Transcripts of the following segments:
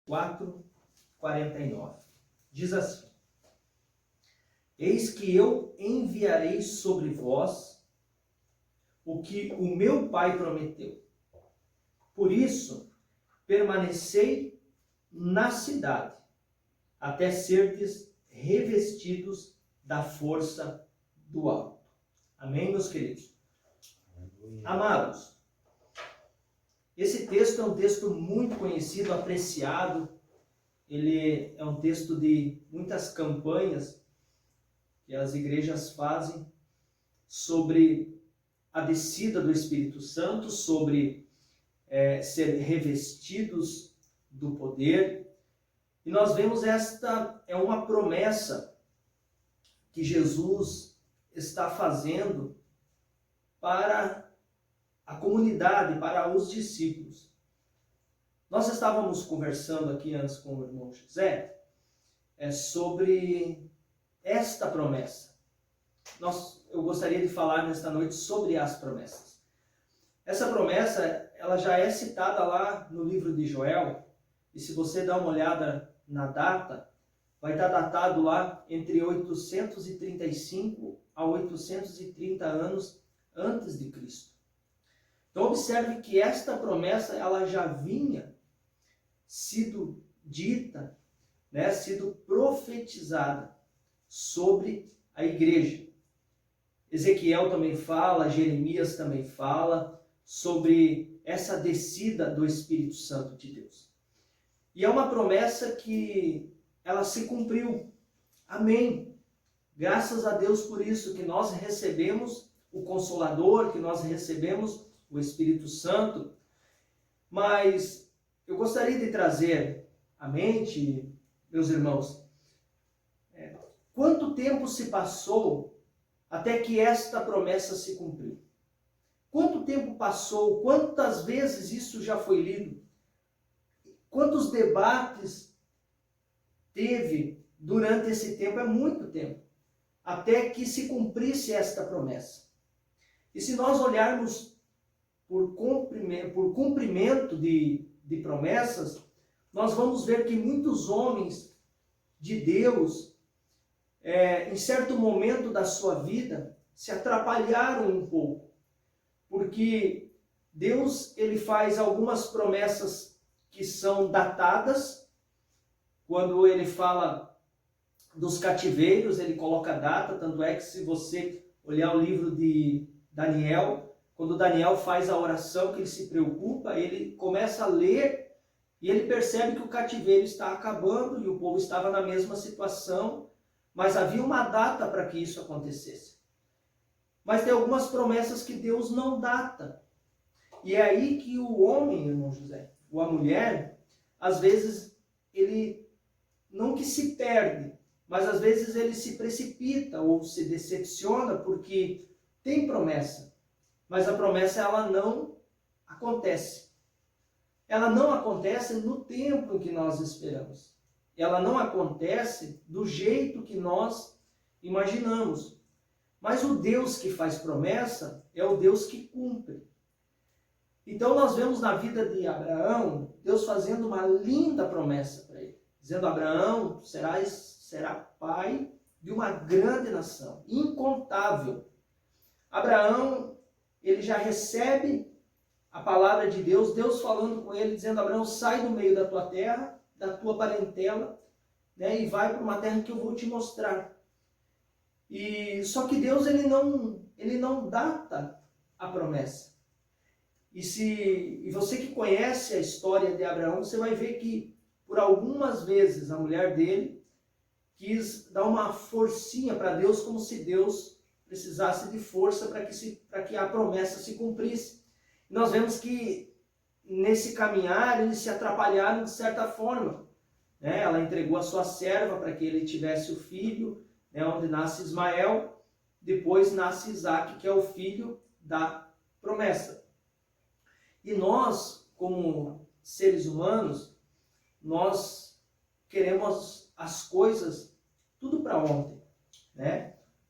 4:49. Diz assim: Eis que eu enviarei sobre vós o que o meu Pai prometeu. Por isso, permanecei na cidade, até serdes revestidos da força do alto. Amém, meus queridos? Amados, esse texto é um texto muito conhecido, apreciado. Ele é um texto de muitas campanhas que as igrejas fazem sobre a descida do Espírito Santo, sobre ser revestidos do poder. E nós vemos esta é uma promessa que Jesus está fazendo para a comunidade, para os discípulos. Nós estávamos conversando aqui antes com o irmão José sobre esta promessa. Eu gostaria de falar nesta noite sobre as promessas. Essa promessa, ela já é citada lá no livro de Joel, e se você dá uma olhada na data, vai estar datado lá entre 835 a 830 anos antes de Cristo. Então observe que esta promessa ela já vinha sido dita, sido profetizada sobre a igreja. Ezequiel também fala, Jeremias também fala sobre essa descida do Espírito Santo de Deus. E é uma promessa que ela se cumpriu. Amém. Graças a Deus por isso que nós recebemos o Consolador, que nós recebemos o Espírito Santo. Mas eu gostaria de trazer à mente, meus irmãos, quanto tempo se passou até que esta promessa se cumpriu? Quanto tempo passou? Quantas vezes isso já foi lido? Quantos debates teve durante esse tempo? É muito tempo. Até que se cumprisse esta promessa. E se nós olharmos por cumprimento de promessas, nós vamos ver que muitos homens de Deus, em certo momento da sua vida, se atrapalharam um pouco. Porque Deus ele faz algumas promessas que são datadas. Quando ele fala dos cativeiros, ele coloca data. Tanto é que se você olhar o livro de Daniel, quando Daniel faz a oração, que ele se preocupa, ele começa a ler e ele percebe que o cativeiro está acabando e o povo estava na mesma situação, mas havia uma data para que isso acontecesse. Mas tem algumas promessas que Deus não data. E é aí que o homem, irmão José, ou a mulher, às vezes, ele não que se perde, mas às vezes ele se precipita ou se decepciona porque tem promessa, mas a promessa ela não acontece. Ela não acontece no tempo em que nós esperamos. Ela não acontece do jeito que nós imaginamos. Mas o Deus que faz promessa é o Deus que cumpre. Então nós vemos na vida de Abraão, Deus fazendo uma linda promessa para ele. Dizendo: Abraão, será pai de uma grande nação, incontável. Abraão, ele já recebe a palavra de Deus, Deus falando com ele, dizendo: Abraão, sai do meio da tua terra, da tua parentela, e vai para uma terra que eu vou te mostrar. E só que Deus ele não data a promessa. E você que conhece a história de Abraão, você vai ver que por algumas vezes a mulher dele quis dar uma forcinha para Deus, como se Deus precisasse de força para que a promessa se cumprisse. E nós vemos que nesse caminhar eles se atrapalharam de certa forma. Ela entregou a sua serva para que ele tivesse o filho, onde nasce Ismael, depois nasce Isaac, que é o filho da promessa. E nós, como seres humanos, nós queremos as coisas tudo para ontem,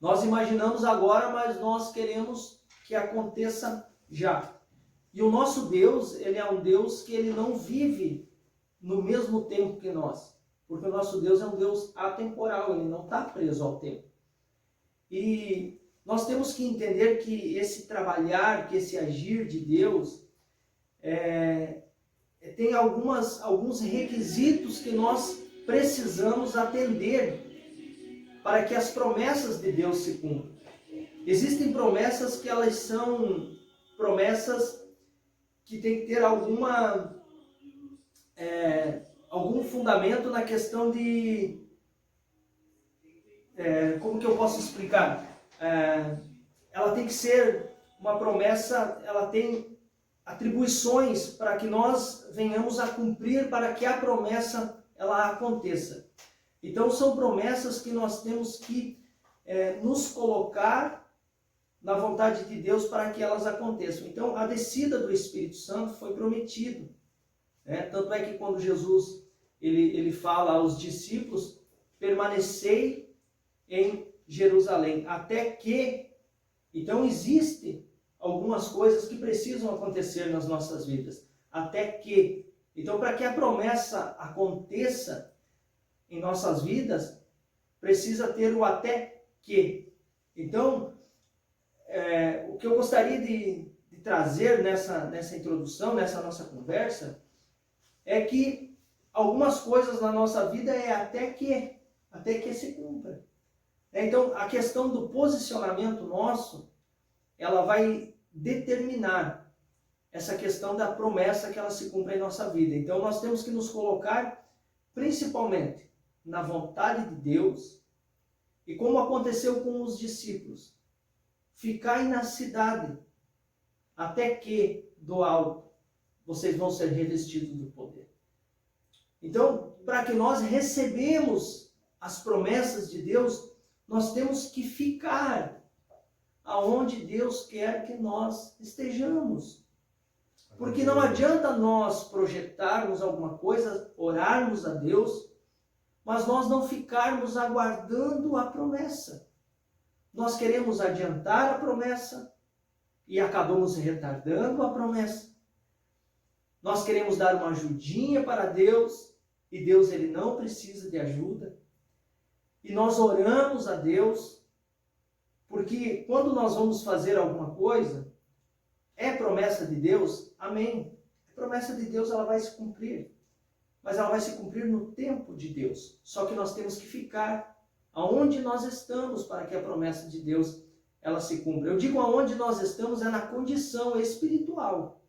Nós imaginamos agora, mas nós queremos que aconteça já. E o nosso Deus, ele é um Deus que ele não vive no mesmo tempo que nós. Porque o nosso Deus é um Deus atemporal, ele não está preso ao tempo. E nós temos que entender que esse trabalhar, que esse agir de Deus, tem alguns requisitos que nós precisamos atender para que as promessas de Deus se cumpram. Existem promessas que elas são promessas que tem que ter algum fundamento na questão de... como que eu posso explicar? Ela tem que ser uma promessa, ela tem atribuições para que nós venhamos a cumprir, para que a promessa ela aconteça. Então são promessas que nós temos que nos colocar na vontade de Deus para que elas aconteçam. Então a descida do Espírito Santo foi prometido, né? Tanto é que quando Jesus ele fala aos discípulos, permanecei em Jerusalém, até que... Então existem algumas coisas que precisam acontecer nas nossas vidas, até que... Então, para que a promessa aconteça em nossas vidas, precisa ter o até que. Então, o que eu gostaria de trazer nessa introdução, nessa nossa conversa, é que algumas coisas na nossa vida é até que se cumpra. Então, a questão do posicionamento nosso, ela vai determinar essa questão da promessa que ela se cumpra em nossa vida. Então, nós temos que nos colocar principalmente na vontade de Deus, e como aconteceu com os discípulos, ficai na cidade, até que do alto vocês vão ser revestidos do poder. Então, para que nós recebemos as promessas de Deus, nós temos que ficar aonde Deus quer que nós estejamos. Porque não adianta nós projetarmos alguma coisa, orarmos a Deus, mas nós não ficarmos aguardando a promessa. Nós queremos adiantar a promessa e acabamos retardando a promessa. Nós queremos dar uma ajudinha para Deus e Deus ele não precisa de ajuda. E nós oramos a Deus porque quando nós vamos fazer alguma coisa, é promessa de Deus, amém. A promessa de Deus ela vai se cumprir, mas ela vai se cumprir no tempo de Deus. Só que nós temos que ficar aonde nós estamos para que a promessa de Deus ela se cumpra. Eu digo aonde nós estamos é na condição espiritual,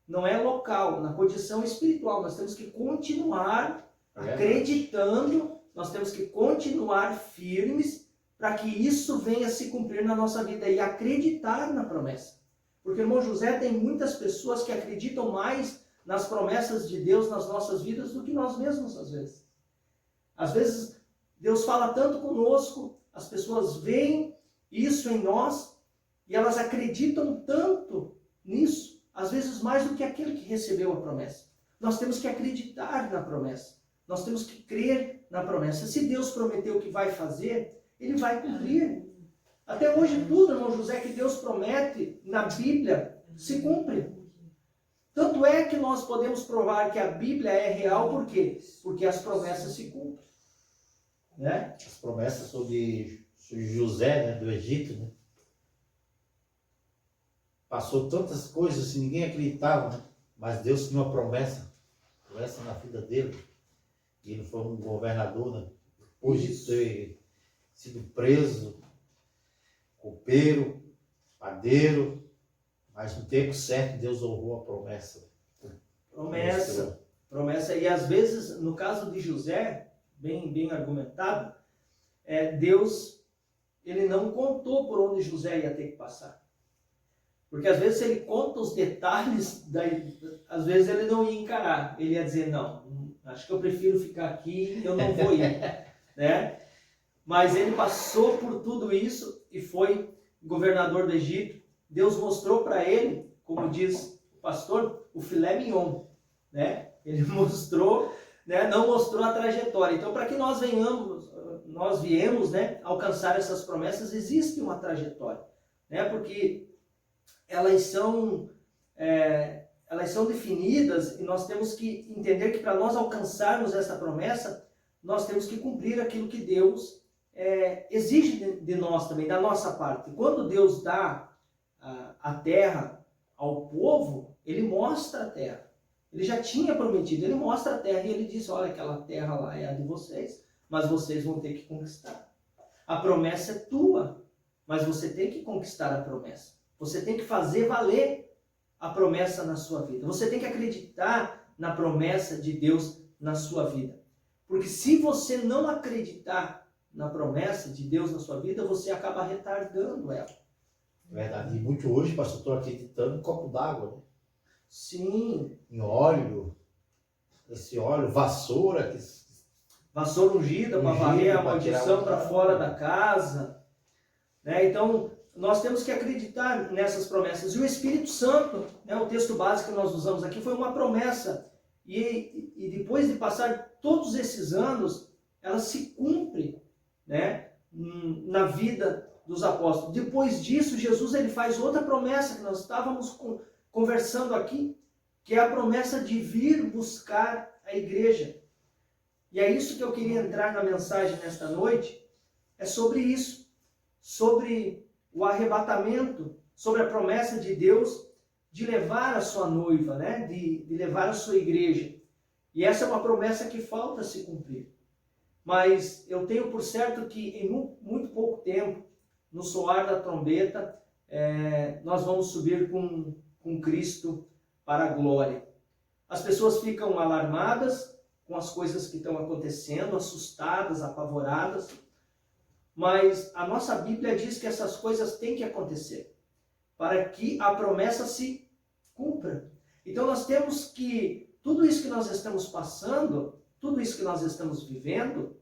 não é local, na condição espiritual. Nós temos que continuar acreditando, nós temos que continuar firmes para que isso venha se cumprir na nossa vida e acreditar na promessa. Porque, irmão José, tem muitas pessoas que acreditam mais nas promessas de Deus nas nossas vidas do que nós mesmos, às vezes. Às vezes, Deus fala tanto conosco, as pessoas veem isso em nós e elas acreditam tanto nisso, às vezes mais do que aquele que recebeu a promessa. Nós temos que acreditar na promessa. Nós temos que crer na promessa. Se Deus prometeu que vai fazer, Ele vai cumprir. Até hoje tudo, irmão José, que Deus promete na Bíblia se cumpre. Tanto é que nós podemos provar que a Bíblia é real, por quê? Porque as promessas se cumprem. Né? As promessas sobre José, né, do Egito, né? Passou tantas coisas que ninguém acreditava, né? Mas Deus tinha uma promessa na vida dele. E ele foi um governador, né? Depois de ter sido preso, copeiro, padeiro, mas no tempo certo Deus honrou a promessa. Promessa. E às vezes, no caso de José, bem argumentado, Deus ele não contou por onde José ia ter que passar. Porque às vezes ele conta os detalhes, às vezes ele não ia encarar. Ele ia dizer, não, acho que eu prefiro ficar aqui, eu não vou ir. Né? Mas ele passou por tudo isso e foi governador do Egito. Deus mostrou para ele, como diz o pastor, o filé mignon. Né? Ele mostrou, né? Não mostrou a trajetória. Então, para que nós viemos, né, alcançar essas promessas, existe uma trajetória. Né? Porque elas elas são definidas e nós temos que entender que para nós alcançarmos essa promessa, nós temos que cumprir aquilo que Deus exige de nós também, da nossa parte. Quando Deus dá a terra ao povo, ele mostra a terra. Ele já tinha prometido, ele mostra a terra e ele diz, olha, aquela terra lá é a de vocês, mas vocês vão ter que conquistar. A promessa é tua, mas você tem que conquistar a promessa. Você tem que fazer valer a promessa na sua vida. Você tem que acreditar na promessa de Deus na sua vida. Porque se você não acreditar na promessa de Deus na sua vida, você acaba retardando ela. Verdade. E muito hoje, pastor, estou acreditando em copo d'água, né? Sim. Em óleo. Esse óleo, vassoura. Vassoura ungida para varrer a maldição para fora da casa. Né? Então, nós temos que acreditar nessas promessas. E o Espírito Santo, né, o texto básico que nós usamos aqui, foi uma promessa. E depois de passar todos esses anos, ela se cumpre, né, na vida dos apóstolos. Depois disso, Jesus ele faz outra promessa que nós estávamos conversando aqui, que é a promessa de vir buscar a igreja. E é isso que eu queria entrar na mensagem nesta noite, é sobre isso, sobre o arrebatamento, sobre a promessa de Deus de levar a sua noiva, né, de levar a sua igreja. E essa é uma promessa que falta se cumprir. Mas eu tenho por certo que em muito pouco tempo, no soar da trombeta, nós vamos subir com Cristo para a glória. As pessoas ficam alarmadas com as coisas que estão acontecendo, assustadas, apavoradas, mas a nossa Bíblia diz que essas coisas têm que acontecer para que a promessa se cumpra. Então nós temos que, tudo isso que nós estamos passando, tudo isso que nós estamos vivendo,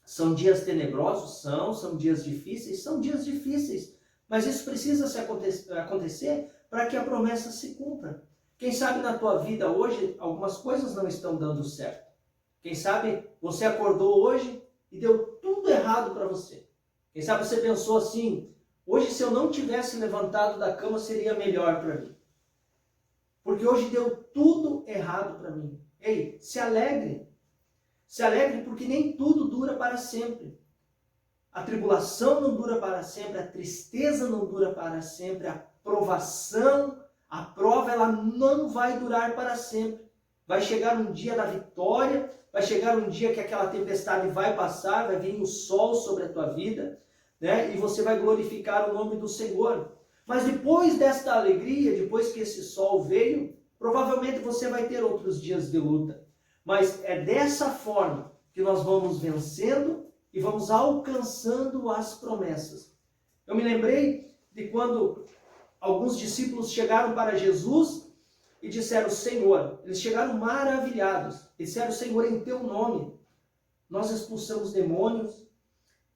são dias tenebrosos, são dias difíceis, mas isso precisa acontecer para que a promessa se cumpra. Quem sabe na tua vida hoje algumas coisas não estão dando certo. Quem sabe você acordou hoje e deu tudo errado para você. Quem sabe você pensou assim, hoje se eu não tivesse levantado da cama seria melhor para mim. Porque hoje deu tudo errado para mim. Ei, se alegre. Se alegre porque nem tudo dura para sempre. A tribulação não dura para sempre, a tristeza não dura para sempre, a provação, a prova, ela não vai durar para sempre. Vai chegar um dia da vitória, vai chegar um dia que aquela tempestade vai passar, vai vir o sol sobre a tua vida, né? E você vai glorificar o nome do Senhor. Mas depois desta alegria, depois que esse sol veio, provavelmente você vai ter outros dias de luta. Mas é dessa forma que nós vamos vencendo e vamos alcançando as promessas. Eu me lembrei de quando alguns discípulos chegaram para Jesus e disseram, Senhor, eles chegaram maravilhados, disseram, Senhor, em teu nome nós expulsamos demônios,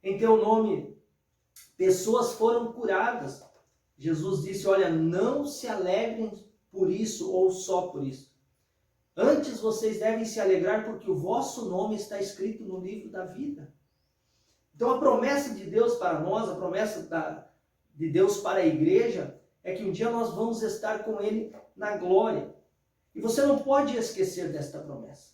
em teu nome pessoas foram curadas. Jesus disse, olha, não se alegrem por isso ou só por isso. Antes vocês devem se alegrar porque o vosso nome está escrito no livro da vida. Então a promessa de Deus para nós, a promessa de Deus para a igreja, é que um dia nós vamos estar com Ele na glória. E você não pode esquecer desta promessa.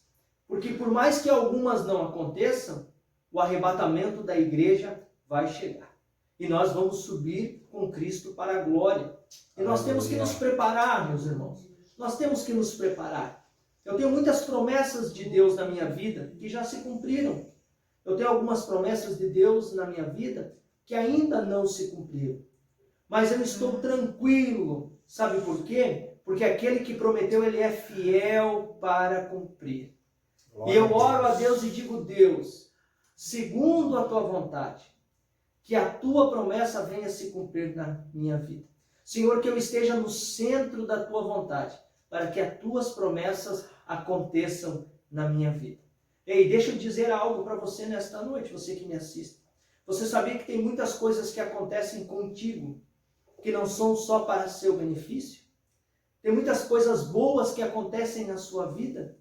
Porque por mais que algumas não aconteçam, o arrebatamento da igreja vai chegar. E nós vamos subir com Cristo para a glória. E nós temos que nos preparar, meus irmãos. Nós temos que nos preparar. Eu tenho muitas promessas de Deus na minha vida que já se cumpriram. Eu tenho algumas promessas de Deus na minha vida que ainda não se cumpriram. Mas eu estou tranquilo. Sabe por quê? Porque aquele que prometeu, ele é fiel para cumprir. E eu oro a Deus e digo, Deus, segundo a tua vontade, que a tua promessa venha se cumprir na minha vida. Senhor, que eu esteja no centro da tua vontade, para que as tuas promessas aconteçam na minha vida. Ei, deixa eu dizer algo para você nesta noite, você que me assiste. Você sabia que tem muitas coisas que acontecem contigo, que não são só para seu benefício? Tem muitas coisas boas que acontecem na sua vida,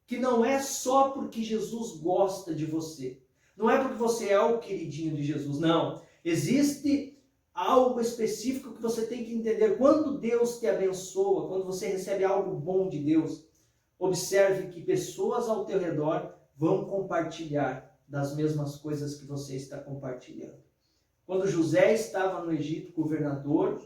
que não é só porque Jesus gosta de você. Não é porque você é o queridinho de Jesus, não. Existe algo específico que você tem que entender. Quando Deus te abençoa, quando você recebe algo bom de Deus, observe que pessoas ao teu redor vão compartilhar das mesmas coisas que você está compartilhando. Quando José estava no Egito, governador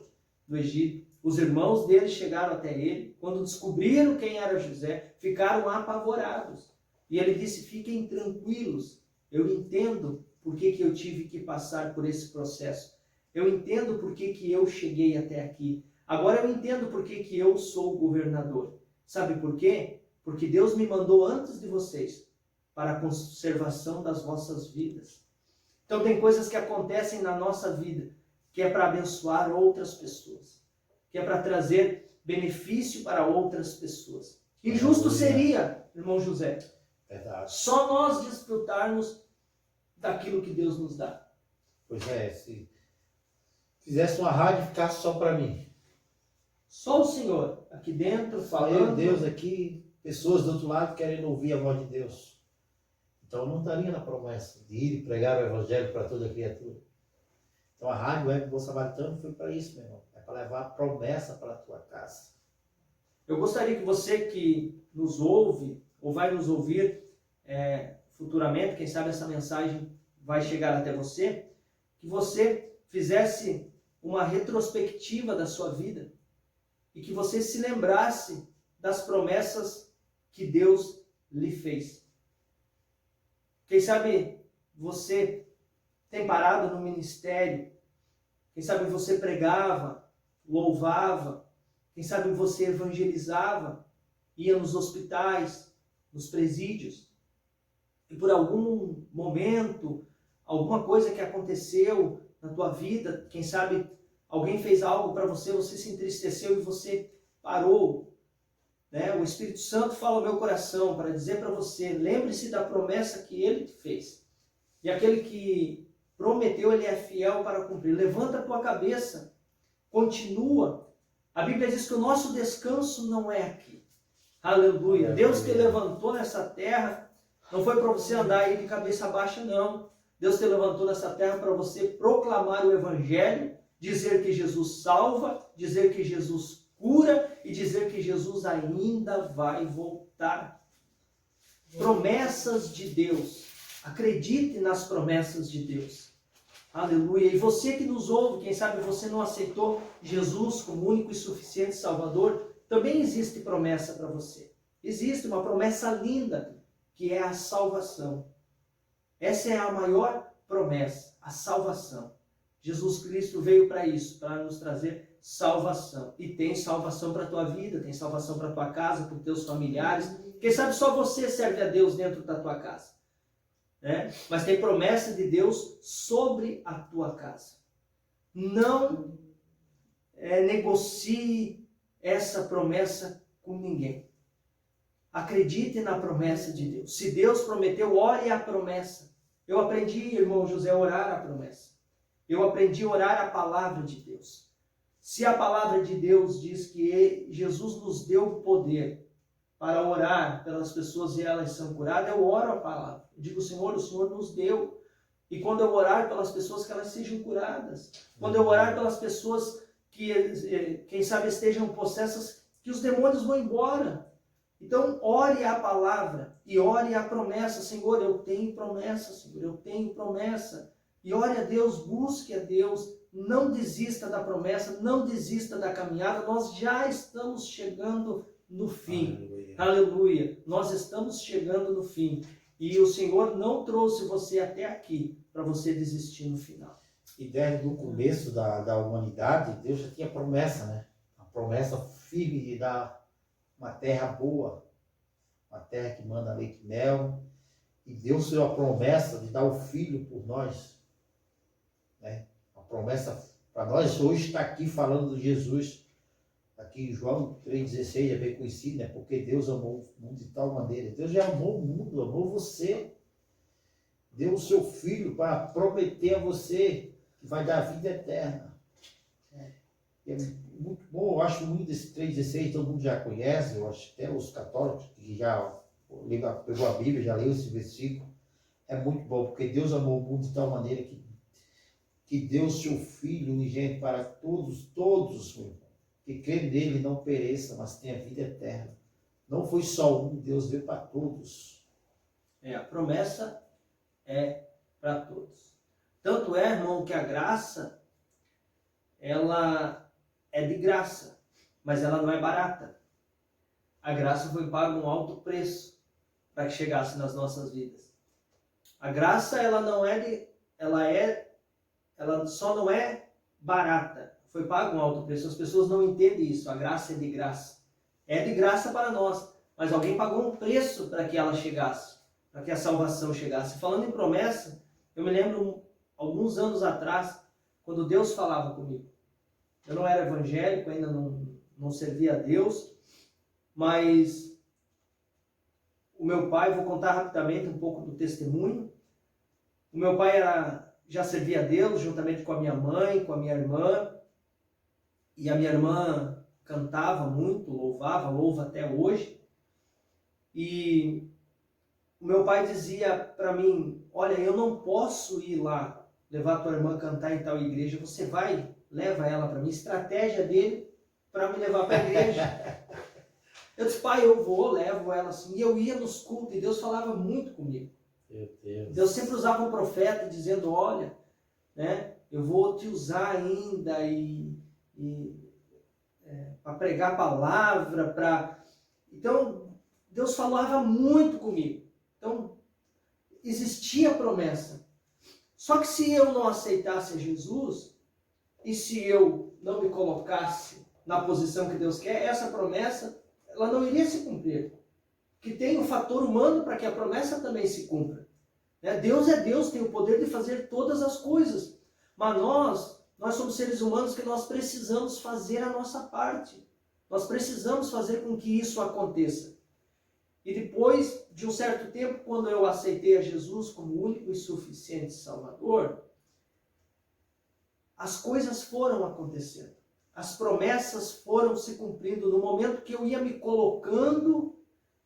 do Egito, os irmãos dele chegaram até ele. Quando descobriram quem era José, ficaram apavorados. E ele disse, fiquem tranquilos, eu entendo por que eu tive que passar por esse processo. Eu entendo por que eu cheguei até aqui. Agora eu entendo por que eu sou governador. Sabe por quê? Porque Deus me mandou antes de vocês para a conservação das vossas vidas. Então tem coisas que acontecem na nossa vida que é para abençoar outras pessoas, que é para trazer benefício para outras pessoas. Injusto seria, irmão José, só nós desfrutarmos daquilo que Deus nos dá. Pois é, se fizesse uma rádio e ficasse só para mim. Só o Senhor aqui dentro falando. Deus aqui, pessoas do outro lado querendo ouvir a voz de Deus. Então eu não estaria na promessa de ir e pregar o evangelho para toda criatura. Então a Rádio Web Bom Samaritano foi para isso, meu irmão. É para levar a promessa para a tua casa. Eu gostaria que você que nos ouve, ou vai nos ouvir futuramente, quem sabe essa mensagem vai chegar até você, que você fizesse uma retrospectiva da sua vida e que você se lembrasse das promessas que Deus lhe fez. Quem sabe você tem parado no ministério, quem sabe você pregava, louvava, quem sabe você evangelizava, ia nos hospitais, nos presídios, e por algum momento, alguma coisa que aconteceu na tua vida, quem sabe alguém fez algo para você, você se entristeceu e você parou. O Espírito Santo fala ao meu coração para dizer para você, lembre-se da promessa que Ele te fez. E aquele que prometeu, Ele é fiel para cumprir. Levanta a tua cabeça, continua. A Bíblia diz que o nosso descanso não é aqui. Aleluia. Deus te levantou nessa terra, não foi para você andar aí de cabeça baixa, não. Deus te levantou nessa terra para você proclamar o Evangelho, dizer que Jesus salva, dizer que Jesus cura e dizer que Jesus ainda vai voltar. Promessas de Deus. Acredite nas promessas de Deus. Aleluia. E você que nos ouve, quem sabe você não aceitou Jesus como único e suficiente Salvador, também existe promessa para você. Existe uma promessa linda, que é a salvação. Essa é a maior promessa, a salvação. Jesus Cristo veio para isso, para nos trazer salvação. E tem salvação para a tua vida, tem salvação para a tua casa, para os teus familiares. Quem sabe só você serve a Deus dentro da tua casa. Mas tem promessa de Deus sobre a tua casa. Não negocie essa promessa com ninguém. Acredite na promessa de Deus. Se Deus prometeu, ore a promessa. Eu aprendi, irmão José, a orar a promessa. Eu aprendi a orar a palavra de Deus. Se a palavra de Deus diz que Jesus nos deu o poder para orar pelas pessoas e elas são curadas, eu oro a palavra. Eu digo, Senhor, o Senhor nos deu. E quando eu orar pelas pessoas, que elas sejam curadas. Quando eu orar pelas pessoas que, quem sabe, estejam possessas, que os demônios vão embora. Então, ore a palavra e ore a promessa. Senhor, eu tenho promessa, Senhor, eu tenho promessa. E ore a Deus, busque a Deus, não desista da promessa, não desista da caminhada. Nós já estamos chegando no fim. Aleluia. Aleluia. Nós estamos chegando no fim. E o Senhor não trouxe você até aqui para você desistir no final. E desde o começo da humanidade, Deus já tinha promessa, né? A promessa firme de dar uma terra boa, uma terra que manda leite e mel. E Deus deu a promessa de dar o Filho por nós. A promessa para nós hoje está aqui falando de Jesus. Aqui em João 3,16 é bem conhecido, né? Porque Deus amou o mundo de tal maneira. Deus já amou o mundo, amou você. Deu o seu Filho para prometer a você que vai dar vida eterna. É muito bom, eu acho muito esse 3,16, todo mundo já conhece, eu acho que até os católicos que já pegou a Bíblia, já leu esse versículo. É muito bom, porque Deus amou o mundo de tal maneira que que deu o seu Filho unigênito para todos, meu irmão, que crê nele não pereça, mas tenha vida eterna. Não foi só um, Deus veio para todos. A promessa é para todos. Tanto é, irmão, que a graça, ela é de graça, mas ela não é barata. A graça foi paga um alto preço para que chegasse nas nossas vidas. A graça, ela só não é barata. Foi pago um alto preço. As pessoas não entendem isso. A graça é de graça. É de graça para nós, mas alguém pagou um preço para que ela chegasse, para que a salvação chegasse. Falando em promessa, eu me lembro alguns anos atrás, quando Deus falava comigo. Eu não era evangélico, ainda não servia a Deus, mas o meu pai, vou contar rapidamente um pouco do testemunho. O meu pai já servia a Deus, juntamente com a minha mãe, com a minha irmã, e a minha irmã cantava muito, louva até hoje. E o meu pai dizia para mim, olha, eu não posso ir lá levar tua irmã a cantar em tal igreja, você vai, leva ela para mim. Estratégia dele para me levar para a igreja. Eu disse, pai, eu vou, levo ela assim. E eu ia nos cultos e Deus falava muito comigo. Meu Deus. Deus sempre usava um profeta dizendo, olha, né, eu vou te usar ainda para pregar a palavra, Então, Deus falava muito comigo. Então, existia promessa. Só que se eu não aceitasse Jesus, e se eu não me colocasse na posição que Deus quer, essa promessa, ela não iria se cumprir. Que tem o fator humano para que a promessa também se cumpra. Deus é Deus, tem o poder de fazer todas as coisas. Mas nós somos seres humanos que nós precisamos fazer a nossa parte. Nós precisamos fazer com que isso aconteça. E depois de um certo tempo, quando eu aceitei a Jesus como único e suficiente Salvador, as coisas foram acontecendo. As promessas foram se cumprindo. No momento que eu ia me colocando,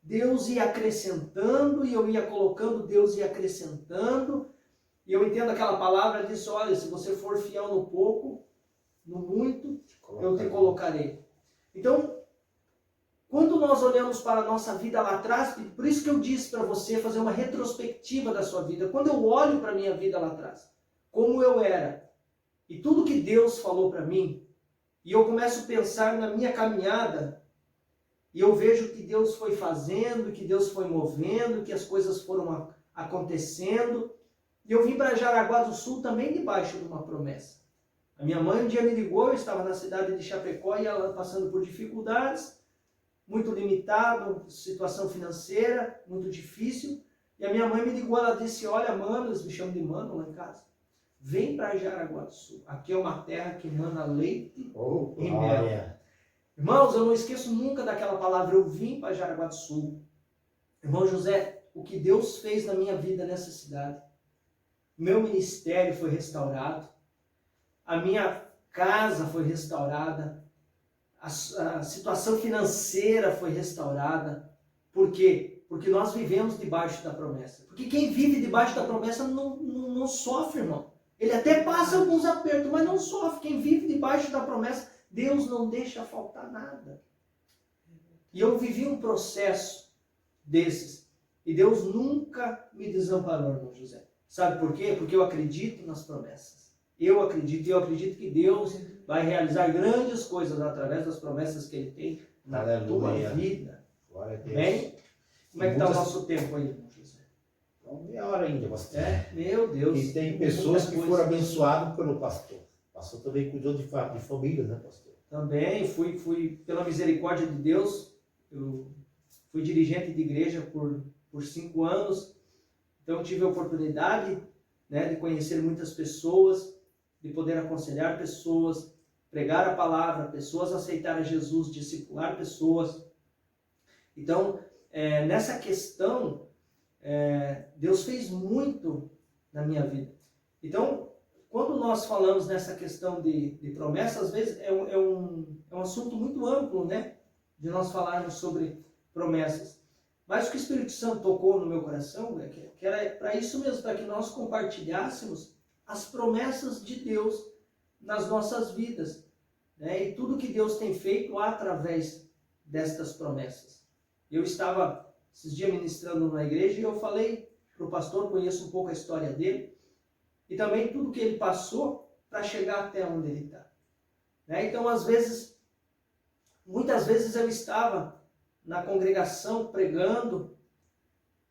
Deus ia acrescentando, e eu ia colocando, Deus ia acrescentando. E eu entendo aquela palavra, diz, olha, se você for fiel no pouco, no muito, eu te colocarei. Então, quando nós olhamos para a nossa vida lá atrás, por isso que eu disse para você fazer uma retrospectiva da sua vida. Quando eu olho para a minha vida lá atrás, como eu era, e tudo que Deus falou para mim, e eu começo a pensar na minha caminhada, e eu vejo que Deus foi fazendo, que Deus foi movendo, que as coisas foram acontecendo. E eu vim para Jaraguá do Sul também debaixo de uma promessa. A minha mãe um dia me ligou, eu estava na cidade de Chapecó e ela passando por dificuldades, muito limitado, situação financeira, muito difícil. E a minha mãe me ligou, ela disse, olha, mano, eles me chamam de mano lá em casa, vem para Jaraguá do Sul. Aqui é uma terra que mana leite e mel. Irmãos, eu não esqueço nunca daquela palavra, eu vim para Jaraguá do Sul. Irmão José, o que Deus fez na minha vida nessa cidade, meu ministério foi restaurado, a minha casa foi restaurada, a situação financeira foi restaurada. Por quê? Porque nós vivemos debaixo da promessa. Porque quem vive debaixo da promessa não sofre, irmão. Ele até passa alguns apertos, mas não sofre. Quem vive debaixo da promessa, Deus não deixa faltar nada. E eu vivi um processo desses. E Deus nunca me desamparou, irmão José. Sabe por quê? Porque eu acredito nas promessas. Eu acredito que Deus vai realizar grandes coisas através das promessas que Ele tem na tua vida. Glória a Deus. Bem? Como é que está o nosso tempo aí, irmão José? Então, meia hora ainda, pastor. Meu Deus. E tem pessoas que foram abençoadas pelo pastor. O pastor também cuidou de família, né, pastor? Também fui pela misericórdia de Deus, eu fui dirigente de igreja por 5 anos, então tive a oportunidade, né, de conhecer muitas pessoas, de poder aconselhar pessoas, pregar a palavra, pessoas aceitar a Jesus, discipular pessoas. Então, nessa questão, Deus fez muito na minha vida. Então, quando nós falamos nessa questão de promessa, às vezes é um assunto muito amplo, né? De nós falarmos sobre promessas. Mas o que o Espírito Santo tocou no meu coração, que era para isso mesmo, para que nós compartilhássemos as promessas de Deus nas nossas vidas, né? E tudo que Deus tem feito através destas promessas. Eu estava esses dias ministrando na igreja e eu falei para o pastor, conheço um pouco a história dele, e também tudo que ele passou para chegar até onde ele está. Né? Então, muitas vezes eu estava na congregação pregando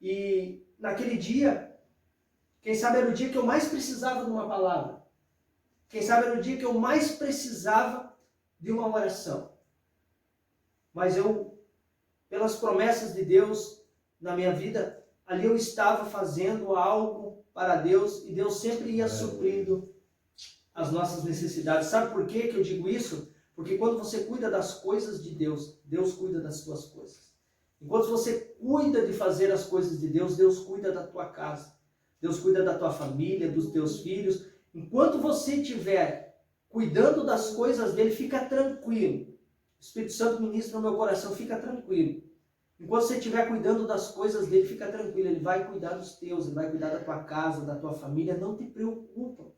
e naquele dia, quem sabe era o dia que eu mais precisava de uma palavra. Quem sabe era o dia que eu mais precisava de uma oração. Mas eu, pelas promessas de Deus na minha vida, ali eu estava fazendo algo para Deus e Deus sempre ia suprindo as nossas necessidades. Sabe por que eu digo isso? Porque quando você cuida das coisas de Deus, Deus cuida das suas coisas. Enquanto você cuida de fazer as coisas de Deus, Deus cuida da tua casa. Deus cuida da tua família, dos teus filhos. Enquanto você estiver cuidando das coisas dele, fica tranquilo. O Espírito Santo ministra no meu coração, fica tranquilo. Enquanto você estiver cuidando das coisas dele, fica tranquilo. Ele vai cuidar dos teus, ele vai cuidar da tua casa, da tua família. Não te preocupa.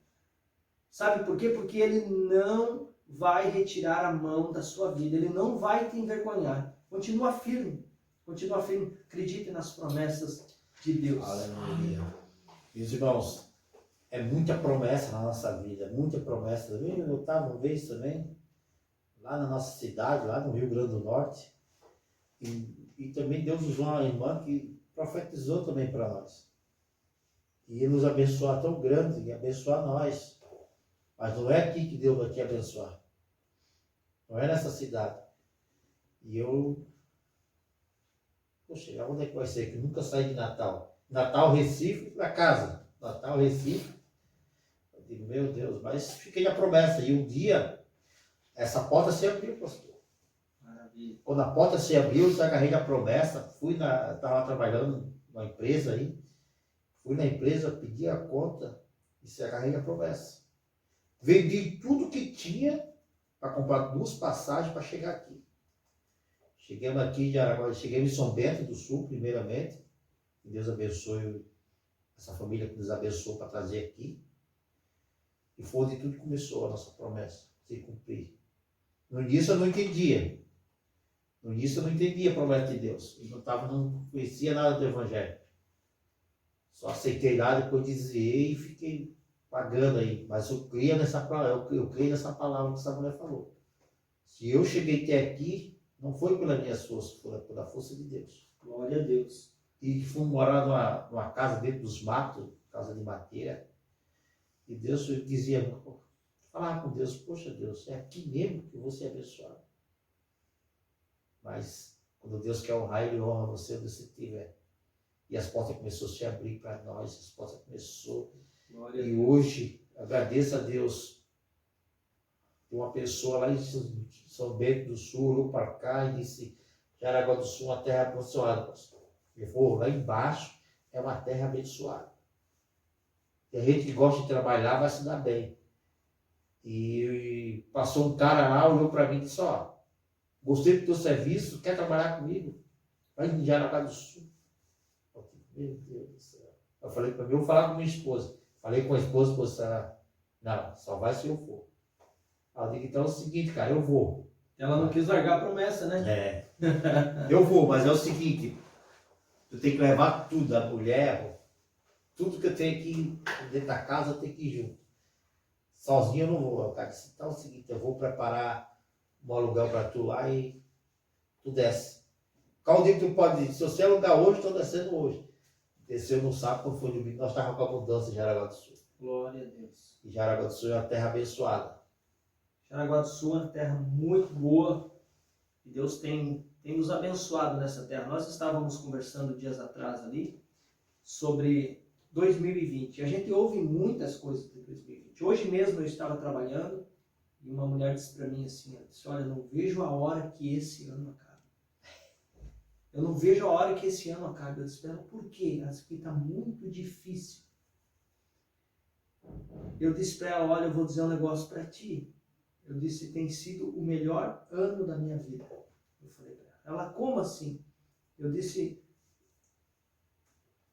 Sabe por quê? Porque ele não vai retirar a mão da sua vida. Ele não vai te envergonhar. Continua firme. Continua firme. Acredite nas promessas de Deus. Aleluia. Meus irmãos, é muita promessa na nossa vida. Muita promessa. Eu estava uma vez também, lá na nossa cidade, lá no Rio Grande do Norte. E também Deus usou uma irmã que profetizou também para nós. E ele nos abençoar tão grande, e abençoar nós. Mas não é aqui que Deus vai te abençoar. Não é nessa cidade. E eu... Poxa, onde é que vai ser? Que eu nunca saí de Natal. Natal, Recife, para casa. Natal, Recife. Eu digo, meu Deus, mas fiquei na promessa. E um dia, essa porta se abriu, pastor. Maravilha. Quando a porta se abriu, eu agarrei na promessa. Estava trabalhando numa empresa aí. Fui na empresa, pedi a conta e se agarrei na promessa. Vendi tudo que tinha para comprar 2 passagens para chegar aqui. Chegamos aqui de Araguaia, chegamos em São Bento do Sul, primeiramente. Que Deus abençoe essa família que nos abençoou para trazer aqui. E foi onde tudo começou, a nossa promessa se cumprir. No início eu não entendia. No início eu não entendia a promessa de Deus. Eu não conhecia nada do Evangelho. Só aceitei lá, depois desviei e fiquei pagando aí. Mas eu creio nessa palavra que essa mulher falou. Se eu cheguei até aqui, não foi pela minha força, foi pela força de Deus. Glória a Deus. E fui morar numa casa dentro dos matos, casa de madeira. E Deus dizia, falava com Deus, poxa Deus, é aqui mesmo que eu vou ser abençoado. Mas quando Deus quer honrar, Ele honra você onde você estiver. E as portas começaram a se abrir para nós, as portas começaram. E hoje, agradeço a Deus. Tem uma pessoa lá em São Bento do Sul, olhou para cá e disse, Jaraguá do Sul, uma terra abençoada, pastor. Eu vou lá embaixo, é uma terra abençoada. Tem gente que gosta de trabalhar, vai se dar bem. E passou um cara lá, olhou para mim e disse, ó, gostei do teu serviço, quer trabalhar comigo? Vai em Jaraguá do Sul. Meu Deus do céu. Eu falei para mim, eu vou falar com minha esposa. Falei com a esposa, não, só vai se eu for. Aí eu digo, então é o seguinte, cara, eu vou. Ela não quis largar a promessa, né? É. Eu vou, mas é o seguinte, eu tenho que levar tudo, a mulher, tudo que eu tenho aqui dentro da casa, eu tenho que ir junto. Sozinho eu não vou. O cara disse, então é o seguinte, eu vou preparar um aluguel para tu lá e tu desce. Qual dia que tu pode ir? Se você alugar hoje, estou descendo hoje. Desceu no sábado, quando foi domingo, nós estávamos com a mudança em Jaraguá do Sul. Glória a Deus. E Jaraguá do Sul é uma terra abençoada. Jaraguá do Sul é uma terra muito boa. E Deus tem nos abençoado nessa terra. Nós estávamos conversando dias atrás ali sobre 2020. A gente ouve muitas coisas de 2020. Hoje mesmo eu estava trabalhando e uma mulher disse para mim assim, ela disse, olha, não vejo a hora que esse ano acabe. Eu não vejo a hora que esse ano acabe. Eu disse, por quê? Ela disse que está muito difícil. Eu disse para ela, olha, eu vou dizer um negócio para ti. Eu disse, tem sido o melhor ano da minha vida. Eu falei para ela. Ela, como assim? Eu disse,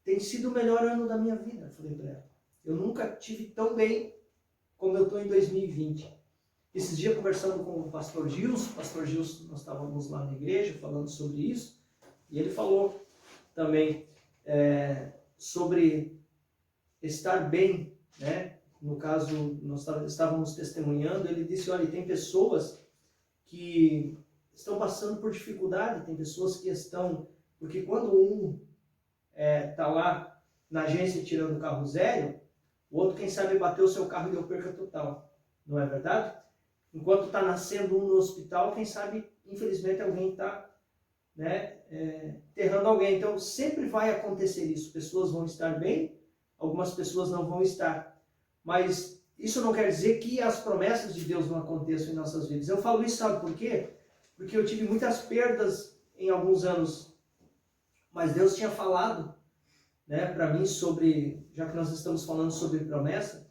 tem sido o melhor ano da minha vida. Eu falei para ela. eu nunca tive tão bem como eu estou em 2020. Esses dias conversando com o pastor Gilson, nós estávamos lá na igreja falando sobre isso, e ele falou também sobre estar bem, né? No caso, nós estávamos testemunhando, ele disse, olha, tem pessoas que estão passando por dificuldade, tem pessoas que estão... Porque quando um está lá na agência tirando o carro zero, o outro, quem sabe, bateu o seu carro e deu perca total. Não é verdade? Enquanto está nascendo um no hospital, quem sabe, infelizmente, alguém está enterrando alguém. Então, sempre vai acontecer isso. Pessoas vão estar bem, algumas pessoas não vão estar. Mas isso não quer dizer que as promessas de Deus não aconteçam em nossas vidas. Eu falo isso, sabe por quê? Porque eu tive muitas perdas em alguns anos. Mas Deus tinha falado, para mim sobre, já que nós estamos falando sobre promessa,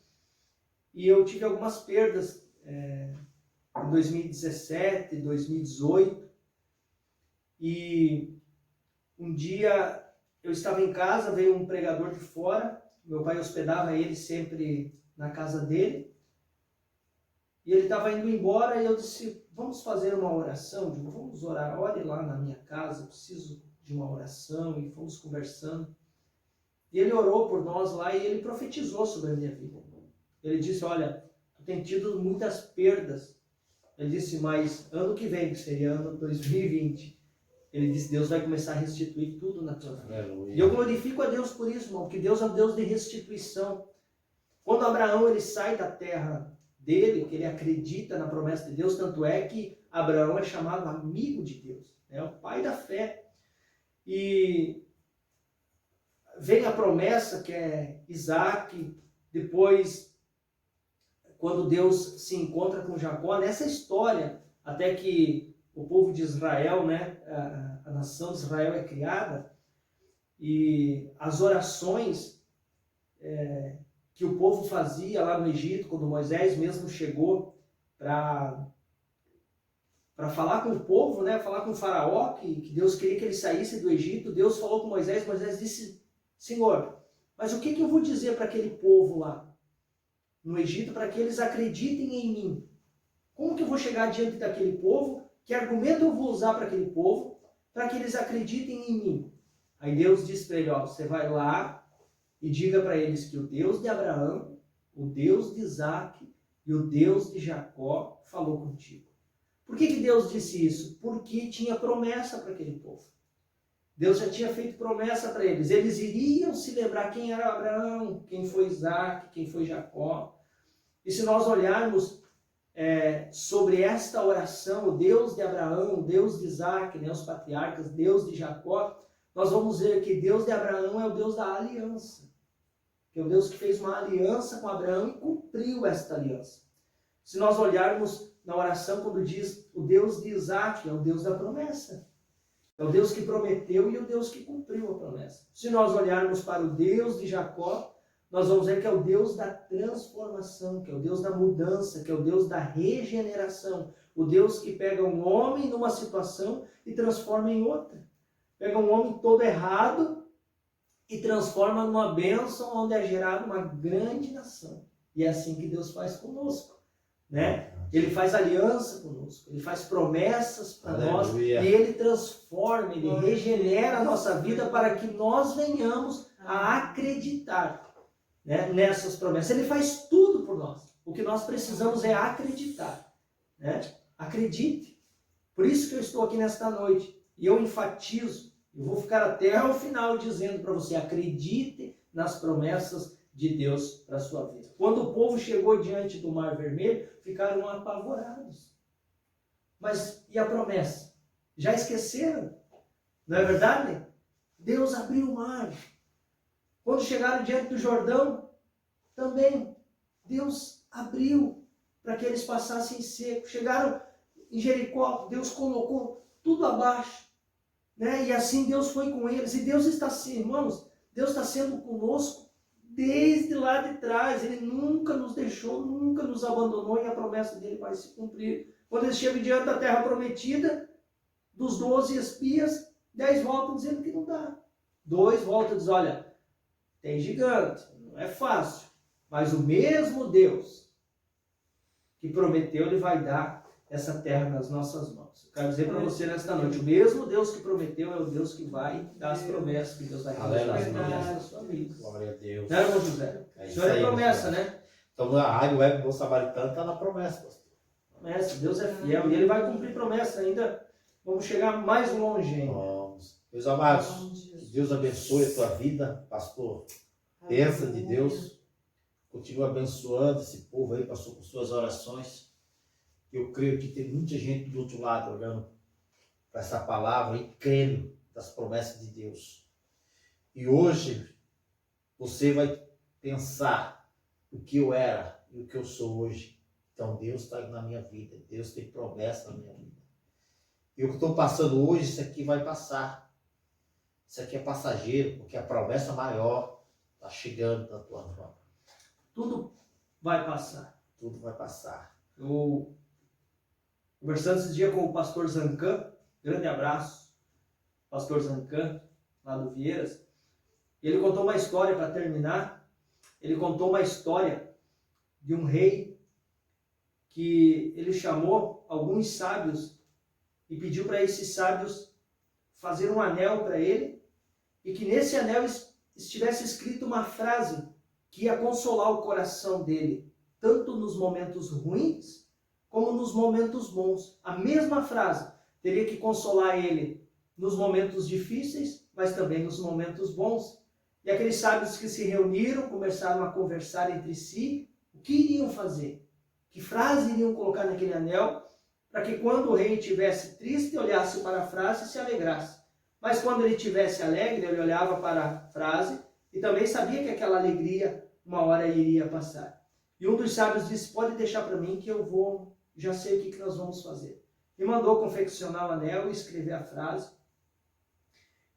e eu tive algumas perdas em 2017, 2018, e um dia eu estava em casa, veio um pregador de fora, meu pai hospedava ele sempre na casa dele, e ele estava indo embora, e eu disse, vamos fazer uma oração, vamos orar, ore lá na minha casa, eu preciso de uma oração, e fomos conversando. E ele orou por nós lá e ele profetizou sobre a minha vida. Ele disse, olha, tu tem tido muitas perdas. Ele disse, mas ano que vem, que seria ano 2020, ele disse, Deus vai começar a restituir tudo na tua vida. Aleluia. E eu glorifico a Deus por isso, irmão, que Deus é um Deus de restituição. Quando Abraão ele sai da terra dele, que ele acredita na promessa de Deus, tanto é que Abraão é chamado amigo de Deus, o pai da fé. E vem a promessa que é Isaac, depois, quando Deus se encontra com Jacó, nessa história, até que o povo de Israel, a nação de Israel é criada, e as orações que o povo fazia lá no Egito, quando Moisés mesmo chegou para falar com o povo, falar com o faraó, que Deus queria que ele saísse do Egito, Deus falou com Moisés, Moisés disse, Senhor, mas o que eu vou dizer para aquele povo lá no Egito, para que eles acreditem em mim? Como que eu vou chegar diante daquele povo? Que argumento eu vou usar para aquele povo, para que eles acreditem em mim? Aí Deus disse para ele, você vai lá e diga para eles que o Deus de Abraão, o Deus de Isaac e o Deus de Jacó falou contigo. Por que Deus disse isso? Porque tinha promessa para aquele povo. Deus já tinha feito promessa para eles. Eles iriam se lembrar quem era Abraão, quem foi Isaac, quem foi Jacó. E se nós olharmos sobre esta oração, o Deus de Abraão, o Deus de Isaac, os patriarcas, Deus de Jacó, nós vamos ver que Deus de Abraão é o Deus da aliança. Que é o Deus que fez uma aliança com Abraão e cumpriu esta aliança. Se nós olharmos na oração, quando diz o Deus de Isaac, é o Deus da promessa. É o Deus que prometeu e o Deus que cumpriu a promessa. Se nós olharmos para o Deus de Jacó, nós vamos ver que é o Deus da transformação, que é o Deus da mudança, que é o Deus da regeneração. O Deus que pega um homem numa situação e transforma em outra. Pega um homem todo errado e transforma numa bênção onde é gerada uma grande nação. E é assim que Deus faz conosco, Ele faz aliança conosco, Ele faz promessas para nós e Ele transforma, Ele regenera a nossa vida para que nós venhamos a acreditar nessas promessas. Ele faz tudo por nós. O que nós precisamos é acreditar. Acredite. Por isso que eu estou aqui nesta noite. E eu enfatizo, eu vou ficar até o final dizendo para você, acredite nas promessas de Deus para a sua vida. Quando o povo chegou diante do Mar Vermelho, ficaram apavorados. Mas e a promessa? Já esqueceram? Não é verdade? Deus abriu o mar. Quando chegaram diante do Jordão, também Deus abriu para que eles passassem seco. Chegaram em Jericó, Deus colocou tudo abaixo. E assim Deus foi com eles. E Deus está assim, irmãos, Deus está sendo conosco desde lá de trás. Ele nunca nos deixou, nunca nos abandonou e a promessa dele vai se cumprir. Quando eles chegam diante da terra prometida, dos 12 espias, 10 voltam dizendo que não dá. 2 voltam e dizem, olha, tem gigante, não é fácil. Mas o mesmo Deus que prometeu, Ele vai dar essa terra nas nossas mãos. Eu quero dizer para você nesta noite, o mesmo Deus que prometeu é o Deus que vai dar as promessas, que Deus vai realizar as promessas da sua vida. Glória a Deus. Né, irmão José? É O isso Senhor é aí, promessa, pastor. né? Então a Rádio Web Bom Samaritano está na promessa, pastor. Promessa, Deus é fiel e Ele vai cumprir promessa ainda. Vamos chegar mais longe ainda. Vamos. Meus amados, que Deus abençoe a tua vida, pastor. Bênção de Deus. Continua abençoando esse povo aí, pastor, com suas orações. Eu creio que tem muita gente do outro lado olhando para essa palavra e crendo das promessas de Deus. E hoje você vai pensar o que eu era e o que eu sou hoje. Então Deus está na minha vida. Deus tem promessa na minha vida. E o que estou passando hoje, isso aqui vai passar. Isso aqui é passageiro, porque a promessa maior está chegando na tua mão. Tudo vai passar. Tudo vai passar. Eu conversando esse dia com o pastor Zancan, grande abraço, pastor Zancan, lá do Vieiras. Ele contou uma história para terminar. Ele contou uma história de um rei que ele chamou alguns sábios e pediu para esses sábios fazer um anel para ele e que nesse anel estivesse escrito uma frase que ia consolar o coração dele, tanto nos momentos ruins como nos momentos bons. A mesma frase teria que consolar ele nos momentos difíceis, mas também nos momentos bons. E aqueles sábios que se reuniram, começaram a conversar entre si o que iriam fazer, que frase iriam colocar naquele anel, para que quando o rei estivesse triste, olhasse para a frase e se alegrasse. Mas quando ele estivesse alegre, ele olhava para a frase e também sabia que aquela alegria uma hora iria passar. E um dos sábios disse, pode deixar para mim que eu vou, já sei o que nós vamos fazer. E mandou confeccionar o anel e escrever a frase.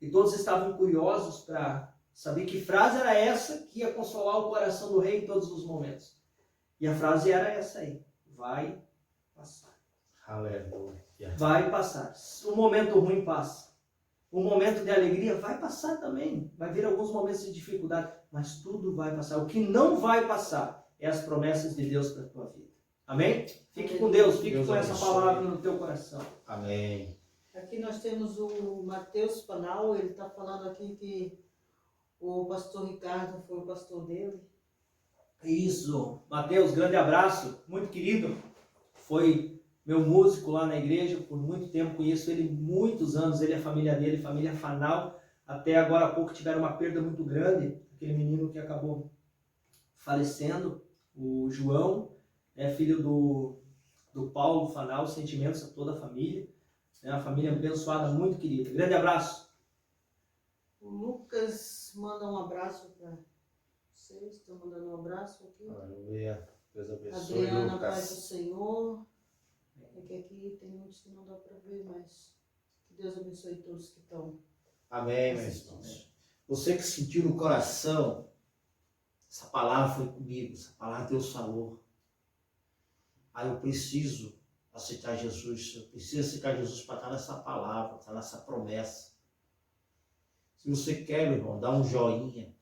E todos estavam curiosos para saber que frase era essa que ia consolar o coração do rei em todos os momentos. E a frase era essa aí, vai passar. Aleluia. Vai passar. O momento ruim passa. O momento de alegria vai passar também. Vai vir alguns momentos de dificuldade, mas tudo vai passar. O que não vai passar é as promessas de Deus para a tua vida. Amém? Fique com Deus, fique Deus com essa abençoe. palavra no teu coração. Amém. Aqui nós temos o Mateus Panal, ele está falando aqui que o pastor Ricardo foi o pastor dele. Isso. Mateus, grande abraço, muito querido. Foi meu músico lá na igreja por muito tempo, conheço ele muitos anos, ele e a família dele, família Fanal. Até agora há pouco tiveram uma perda muito grande, aquele menino que acabou falecendo, o João, filho do Paulo Fanal, sentimentos a toda a família, uma família abençoada, muito querida. Grande abraço. O Lucas manda um abraço para vocês, estou mandando um abraço aqui. Aleluia. Deus abençoe, Adriana, paz do Lucas. Senhor. É que aqui tem muitos que não dá para ver, mas que Deus abençoe todos que estão. Amém, meus irmãos. Você que sentiu no coração, essa palavra foi comigo, essa palavra Deus falou. Eu preciso aceitar Jesus, eu preciso aceitar Jesus para estar nessa palavra, estar nessa promessa. Se você quer, meu irmão, dá um joinha, não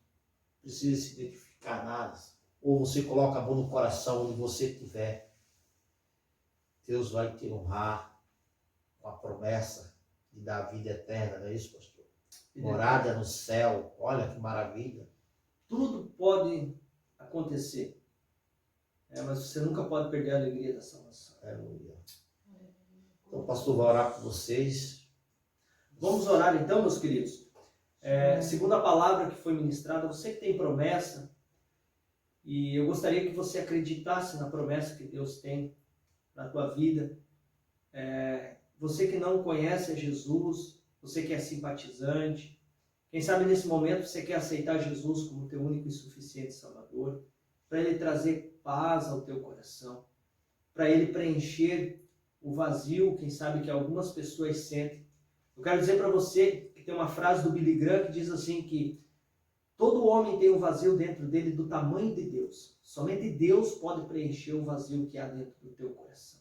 precisa se identificar nada, ou você coloca a mão no coração onde você estiver. Deus vai te honrar com a promessa de dar a vida eterna, não é isso, pastor? Morada no céu, olha que maravilha. Tudo pode acontecer, mas você nunca pode perder a alegria da salvação. Aleluia. Então o pastor vai orar por vocês. Vamos orar então, meus queridos. Segundo a palavra que foi ministrada, você que tem promessa, e eu gostaria que você acreditasse na promessa que Deus tem na tua vida. Você que não conhece a Jesus, você que é simpatizante, quem sabe nesse momento você quer aceitar Jesus como teu único e suficiente Salvador, para Ele trazer paz ao teu coração, para Ele preencher o vazio, quem sabe que algumas pessoas sentem. Eu quero dizer para você que tem uma frase do Billy Graham que diz assim que todo homem tem um vazio dentro dele do tamanho de Deus. Somente Deus pode preencher o vazio que há dentro do teu coração.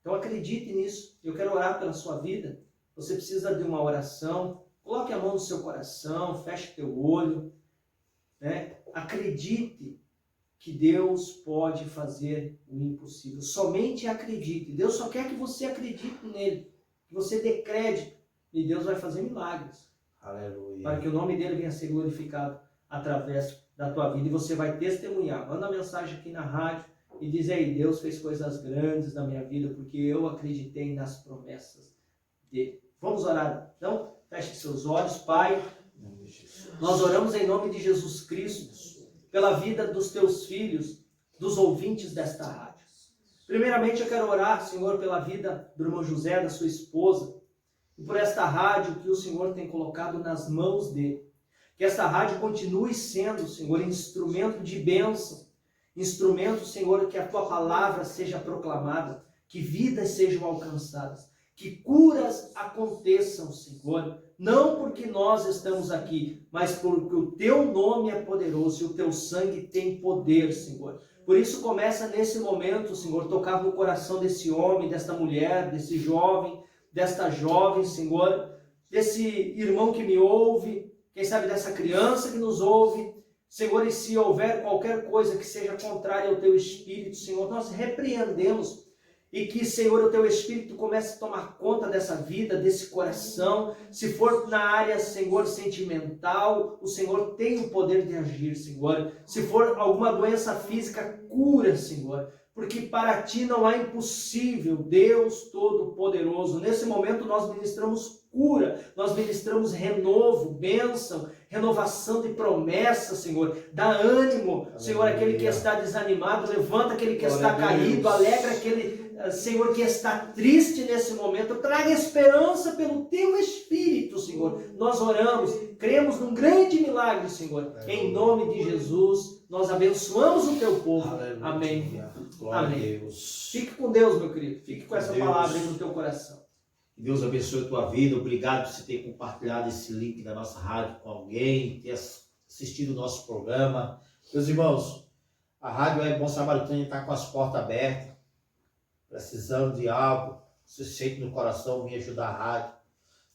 Então acredite nisso. Eu quero orar pela sua vida. Você precisa de uma oração. Coloque a mão no seu coração, feche teu olho. Acredite que Deus pode fazer o impossível. Somente acredite. Deus só quer que você acredite nele, que você dê crédito, e Deus vai fazer milagres. Aleluia. Para que o nome dele venha a ser glorificado através da tua vida. E você vai testemunhar. Manda mensagem aqui na rádio e diz aí, Deus fez coisas grandes na minha vida, porque eu acreditei nas promessas dele. Vamos orar. Então, feche seus olhos, Pai. Nós oramos em nome de Jesus Cristo, pela vida dos teus filhos, dos ouvintes desta rádio. Primeiramente eu quero orar, Senhor, pela vida do irmão José, da sua esposa, e por esta rádio que o Senhor tem colocado nas mãos dele. Que esta rádio continue sendo, Senhor, instrumento de bênção, instrumento, Senhor, que a tua palavra seja proclamada, que vidas sejam alcançadas, que curas aconteçam, Senhor, não porque nós estamos aqui, mas porque o teu nome é poderoso e o teu sangue tem poder, Senhor. Por isso começa nesse momento, Senhor, tocar no coração desse homem, desta mulher, desse jovem, desta jovem, Senhor, desse irmão que me ouve, quem sabe dessa criança que nos ouve, Senhor, e se houver qualquer coisa que seja contrária ao teu Espírito, Senhor, nós repreendemos. E que, Senhor, o teu Espírito comece a tomar conta dessa vida, desse coração. Se for na área, Senhor, sentimental, o Senhor tem o poder de agir, Senhor. Se for alguma doença física, cura, Senhor. Porque para ti não há impossível, Deus Todo-Poderoso. Nesse momento nós ministramos cura, nós ministramos renovo, bênção, renovação de promessa, Senhor. Dá ânimo, Senhor, aquele que está desanimado, levanta aquele que está caído, alegra aquele, Senhor, que está triste nesse momento. Traga esperança pelo teu Espírito, Senhor. Nós oramos, cremos num grande milagre, Senhor. Em nome de Jesus, nós abençoamos o teu povo. Aleluia. Amém. Glória Amém. a Deus. Fique com Deus, meu querido. Fique com essa Deus. palavra aí no teu coração. Que Deus abençoe a tua vida. Obrigado por você ter compartilhado esse link da nossa rádio com alguém, ter assistido o nosso programa. Meus irmãos, a Rádio É Bom Samaritano está com as portas abertas, precisando de algo. Você sente no coração, vem ajudar a rádio.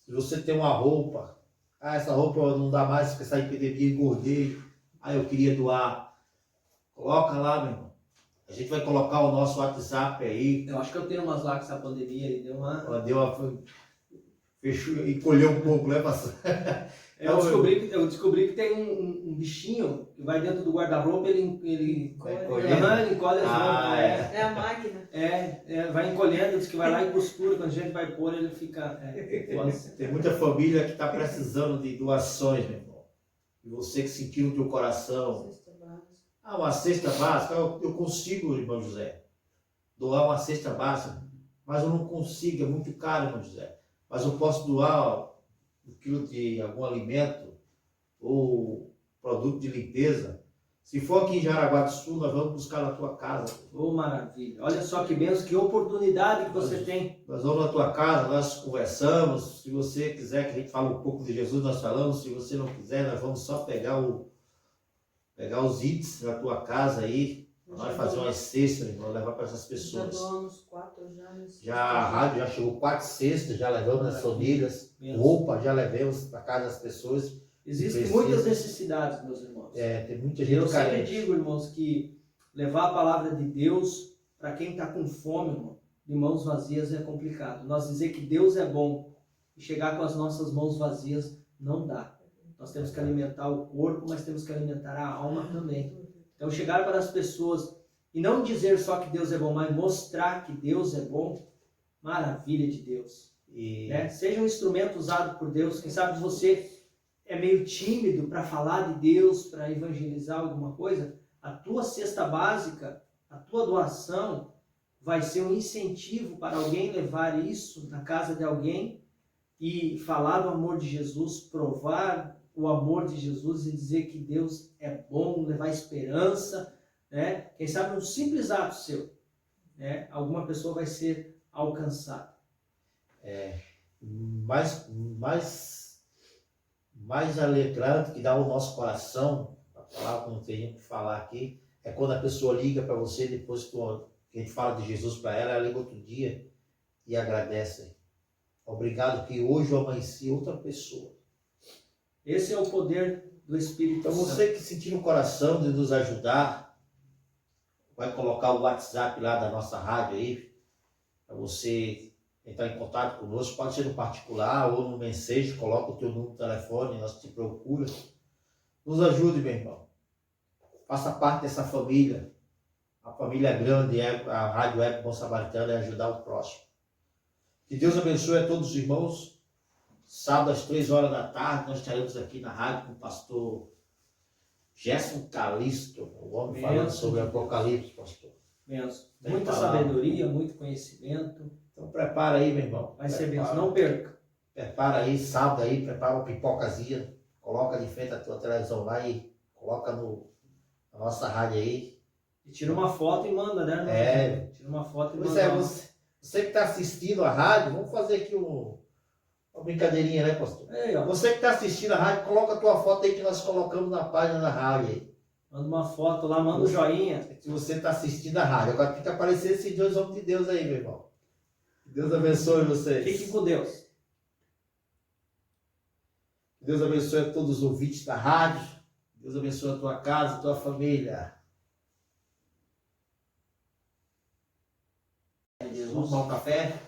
Se você tem uma roupa, essa roupa não dá mais, porque essa epidemia engordei, eu queria doar. Coloca lá, meu irmão. A gente vai colocar o nosso WhatsApp aí. Eu acho que eu tenho umas lá que essa pandemia aí deu uma... Fechou, encolheu um pouco, né, pastor? Eu descobri que tem um bichinho que vai dentro do guarda-roupa, ele encolhe as roupas. É a máquina. Vai encolhendo, diz que vai lá e costura, quando a gente vai pôr, ele fica... Tem muita família que está precisando de doações, meu irmão. E você que sentiu no teu coração... uma cesta básica, eu consigo, irmão José, doar uma cesta básica, mas eu não consigo, é muito caro, irmão José. Mas eu posso doar 1 quilo de algum alimento ou produto de limpeza. Se for aqui em Jaraguá do Sul, nós vamos buscar na tua casa. Oh, maravilha. Olha só que bênção, que oportunidade que você tem. Nós vamos na tua casa, nós conversamos. Se você quiser que a gente fale um pouco de Jesus, nós falamos. Se você não quiser, nós vamos só pegar os itens da tua casa aí, nós fazer uma cesta, irmão, levar para essas pessoas. Já doamos 4 já. Já a rádio já chegou 4 cestas, já levamos nas famílias, roupa já levamos para casa das pessoas. Existem muitas necessidades, meus irmãos. Tem muita gente Eu sempre carente. digo, irmãos, que levar a palavra de Deus para quem está com fome, irmão, de mãos vazias é complicado. Nós dizer que Deus é bom e chegar com as nossas mãos vazias não dá. Nós temos que alimentar o corpo, mas temos que alimentar a alma também. Então, chegar para as pessoas e não dizer só que Deus é bom, mas mostrar que Deus é bom, maravilha de Deus. Né? Seja um instrumento usado por Deus. Quem sabe você é meio tímido para falar de Deus, para evangelizar alguma coisa, a tua cesta básica, a tua doação vai ser um incentivo para alguém levar isso na casa de alguém e falar do amor de Jesus, provar o amor de Jesus e dizer que Deus é bom, levar esperança, né? Quem sabe um simples ato seu, né? Alguma pessoa vai ser alcançada. Mais alegrante que dá o nosso coração, a palavra que não tem o que falar aqui, é quando a pessoa liga para você, depois que a gente fala de Jesus para ela liga outro dia e agradece. Obrigado que hoje eu amanheci outra pessoa. Esse é o poder do Espírito Então Santo. você que sentir no coração de nos ajudar, vai colocar o WhatsApp lá da nossa rádio aí, para você entrar em contato conosco. Pode ser no particular ou no mensagem, coloca o teu número de telefone, nós te procura. Nos ajude, meu irmão. Faça parte dessa família. A família grande, a Rádio Web Bom Samaritano, é ajudar o próximo. Que Deus abençoe a todos os irmãos. Sábado às 3 horas da tarde, nós estaremos aqui na rádio com o pastor Gerson Calisto, o homem falando sobre o Apocalipse, pastor. Benção. Tem Muita palavra. sabedoria, muito conhecimento. Então prepara aí, meu irmão. Vai ser Prepara. benção. Não perca. Prepara aí, sábado aí, prepara uma pipocazinha, coloca de frente a tua televisão lá e coloca na nossa rádio aí. E tira uma foto e manda, né? É. Tira uma foto e Pois manda. é, você que está assistindo a rádio, vamos fazer aqui uma brincadeirinha, né, pastor? Aí, ó. Você que está assistindo a rádio, coloca a tua foto aí que nós colocamos na página da rádio aí. Manda uma foto lá, manda um joinha. Se você está assistindo a rádio. Agora fica aparecendo esses dois homens de Deus aí, meu irmão. Que Deus abençoe vocês. Fiquem com Deus. Que Deus abençoe a todos os ouvintes da rádio. Deus abençoe a tua casa, a tua família. Vamos tomar um café?